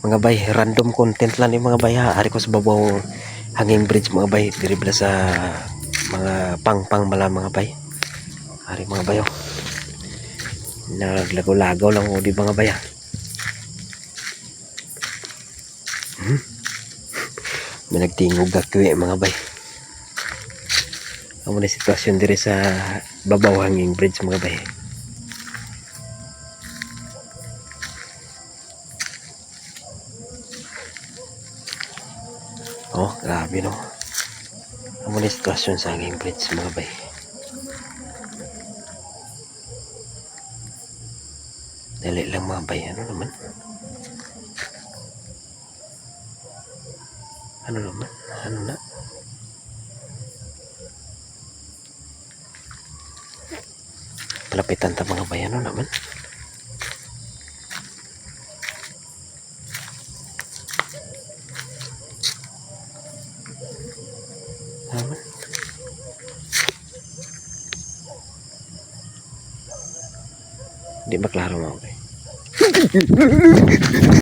mga bay, random content lang yung mga bay ha. Ari ko sa babaw hanging bridge mga bay, diribla sa mga pang mala mga bay. Ari mga bayo, naglagaw-lagaw lang o di mga bay ha. May nagtingog gagawin mga bay. Amo na sitwasyon dire sa babaw hanging bridge mga bay. Oh, grabe no. Amo na sitwasyon sa hanging bridge mga bay. Dali lang mga bay, ano naman? Ano naman? Ano na? Palapitan ta mga bay, ano naman? Naman? Di ba klaro mga bay?